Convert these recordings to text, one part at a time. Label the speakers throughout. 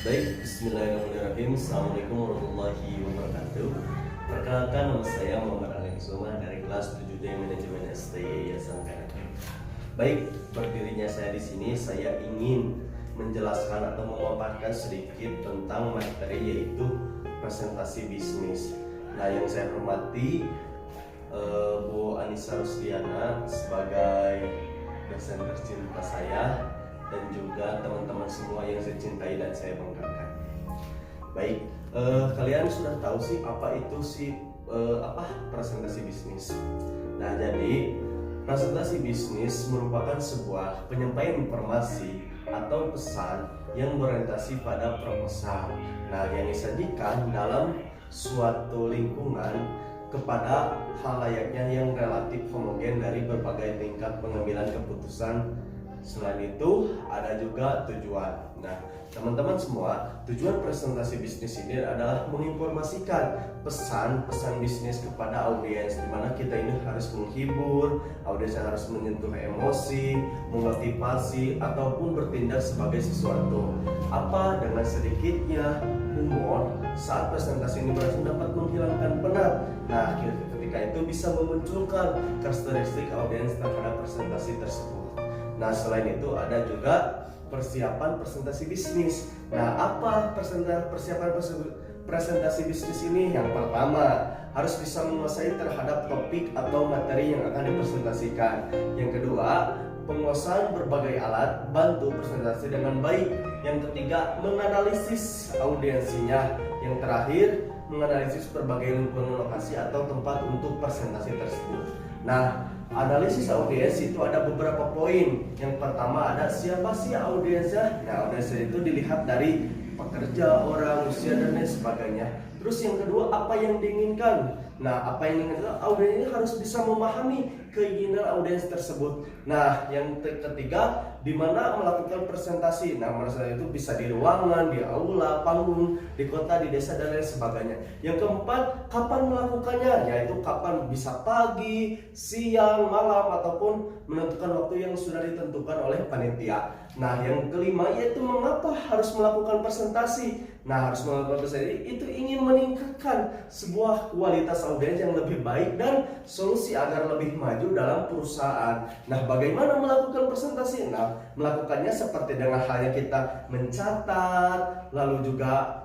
Speaker 1: Baik, bismillahirrahmanirrahim. Assalamualaikum warahmatullahi wabarakatuh. Perkenalkan, nama saya Muhammad Ali Zuma dari kelas 7D Manajemen STI Yayasan Kanak. Baik, berdirinya saya di sini, saya ingin menjelaskan atau memaparkan sedikit tentang materi, yaitu presentasi bisnis. Nah, yang saya hormati Bu Anissa Rusdiana sebagai dosen tercinta saya, dan juga teman-teman semua yang saya cintai dan saya banggakan. Baik, kalian sudah tahu sih apa itu presentasi bisnis. Nah, jadi presentasi bisnis merupakan sebuah penyampaian informasi atau pesan yang berorientasi pada proposal. Nah, yang disajikan dalam suatu lingkungan kepada halayaknya yang relatif homogen dari berbagai tingkat pengambilan keputusan. Selain itu, ada juga tujuan. Nah, teman-teman semua, tujuan presentasi bisnis ini adalah menginformasikan pesan-pesan bisnis kepada audiens, di mana kita ini harus menghibur, audiens harus menyentuh emosi, memotivasi, ataupun bertindak sebagai sesuatu. Apa dengan sedikitnya humor saat presentasi ini berhasil dapat menghilangkan penat. Nah, ketika itu bisa memunculkan karakteristik audiens terhadap presentasi tersebut. Nah, selain itu ada juga persiapan presentasi bisnis. Nah, apa persiapan presentasi bisnis ini? Yang pertama, harus bisa menguasai terhadap topik atau materi yang akan dipresentasikan. Yang kedua, penguasaan berbagai alat bantu presentasi dengan baik. Yang ketiga, menganalisis audiensinya. Yang terakhir, menganalisis berbagai lingkungan lokasi atau tempat untuk presentasi tersebut. Nah, analisis audiens itu ada beberapa poin. Yang pertama ada siapa sih audiensnya. Nah, audiensnya itu dilihat dari pekerja, orang, usia, dan lain sebagainya. Terus yang kedua, apa yang diinginkan. Nah, apa yang diinginkan, audiens ini harus bisa memahami keinginan audiens tersebut. Nah, yang ketiga, di mana melakukan presentasi. Nah, presentasi itu bisa di ruangan, di aula, panggung, di kota, di desa, dan lain sebagainya. Yang keempat, kapan melakukannya, yaitu kapan, bisa pagi, siang, malam, ataupun menentukan waktu yang sudah ditentukan oleh panitia. Nah, yang kelima yaitu mengapa harus melakukan presentasi. Nah, harus melakukan presentasi itu ingin meningkatkan sebuah kualitas audiens yang lebih baik dan solusi agar lebih maju dalam perusahaan. Nah, bagaimana melakukan presentasi? Nah, melakukannya seperti dengan halnya kita mencatat, lalu juga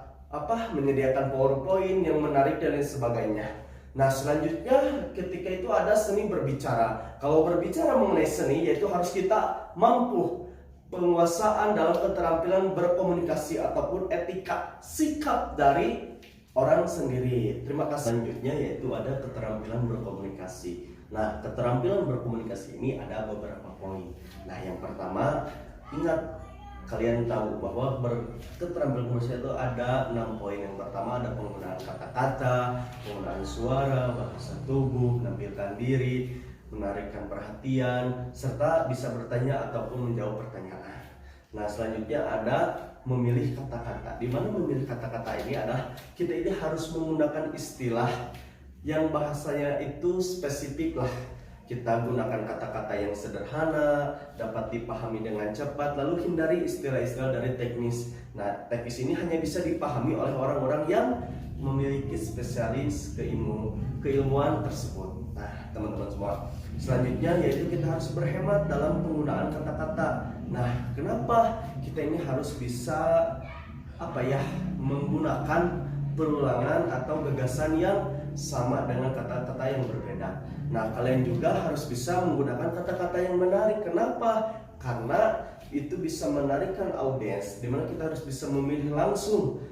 Speaker 1: menyediakan PowerPoint yang menarik dan lain sebagainya. Nah, selanjutnya ketika itu ada seni berbicara. Kalau berbicara mengenai seni, yaitu harus kita mampu penguasaan dalam keterampilan berkomunikasi ataupun etika sikap dari orang sendiri. Terima kasih. Selanjutnya yaitu ada keterampilan berkomunikasi. Nah, keterampilan berkomunikasi ini ada beberapa poin. Nah, yang pertama, ingat, kalian tahu bahwa keterampilan berkomunikasi itu ada 6 poin. Yang pertama ada penggunaan kata-kata, penggunaan suara, bahasa tubuh, menampilkan diri, menarikkan perhatian, serta bisa bertanya ataupun menjawab pertanyaan. Nah, selanjutnya ada memilih kata-kata. Di mana memilih kata-kata ini adalah kita ini harus menggunakan istilah yang bahasanya itu spesifik lah. Kita gunakan kata-kata yang sederhana, dapat dipahami dengan cepat, lalu hindari istilah-istilah dari teknis. Nah, teknis ini hanya bisa dipahami oleh orang-orang yang memiliki spesialis keilmuan tersebut. Nah, teman-teman semua, selanjutnya yaitu kita harus berhemat dalam penggunaan kata-kata. Nah, kenapa kita ini harus bisa menggunakan perulangan atau gagasan yang sama dengan kata-kata yang berbeda. Nah, kalian juga harus bisa menggunakan kata-kata yang menarik. Kenapa? Karena itu bisa menarikkan audiens, dimana kita harus bisa memilih langsung.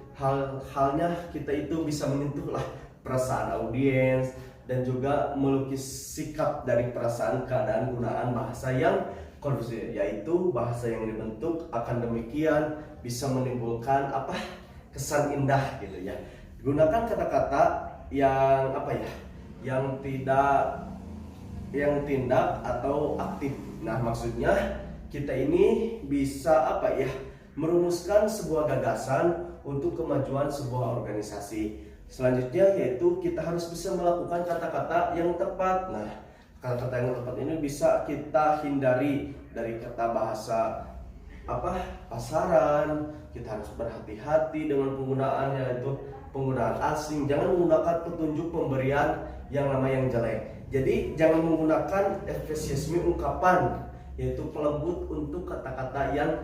Speaker 1: Halnya kita itu bisa menyentuhlah perasaan audiens dan juga melukis sikap dari perasaan keadaan gunaan bahasa yang kondusif, yaitu bahasa yang dibentuk akan demikian bisa menimbulkan kesan indah gitu ya. Gunakan kata-kata yang yang tindak atau aktif. Nah, maksudnya kita ini bisa merumuskan sebuah gagasan untuk kemajuan sebuah organisasi. Selanjutnya yaitu kita harus bisa melakukan kata-kata yang tepat. Nah, kata-kata yang tepat ini bisa kita hindari dari kata bahasa pasaran, kita harus berhati-hati dengan penggunaannya, itu penggunaan asing. Jangan menggunakan petunjuk pemberian yang nama yang jelek. Jadi jangan menggunakan efesiesme ungkapan, yaitu pelembut untuk kata-kata yang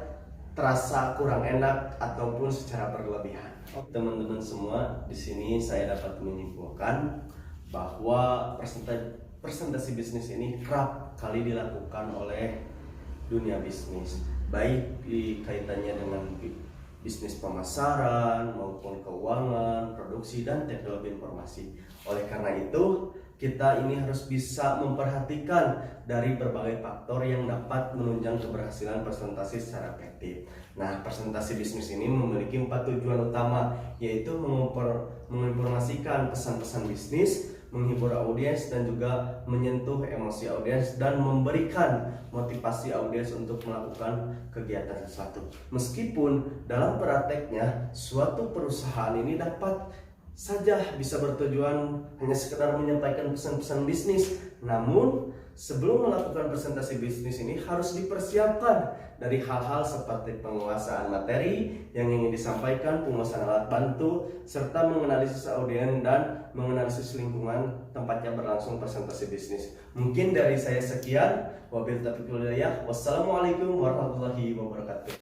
Speaker 1: terasa kurang enak ataupun secara berlebihan. Teman-teman semua, di sini saya dapat menyimpulkan bahwa presentasi bisnis ini kerap kali dilakukan oleh dunia bisnis, baik di kaitannya dengan bisnis pemasaran maupun keuangan, produksi, dan teknologi informasi. Oleh karena itu, kita ini harus bisa memperhatikan dari berbagai faktor yang dapat menunjang keberhasilan presentasi secara efektif. Nah, presentasi bisnis ini memiliki 4 tujuan utama, yaitu menginformasikan pesan-pesan bisnis, menghibur audiens, dan juga menyentuh emosi audiens dan memberikan motivasi audiens untuk melakukan kegiatan sesuatu. Meskipun dalam prakteknya suatu perusahaan ini dapat saja bisa bertujuan hanya sekedar menyampaikan pesan-pesan bisnis, namun sebelum melakukan presentasi bisnis ini harus dipersiapkan dari hal-hal seperti penguasaan materi yang ingin disampaikan, penguasaan alat bantu, serta menganalisis audiens dan menganalisis lingkungan tempatnya berlangsung presentasi bisnis. Mungkin dari saya sekian. Wabillahi taufiq wal hidayah. Wassalamualaikum warahmatullahi wabarakatuh.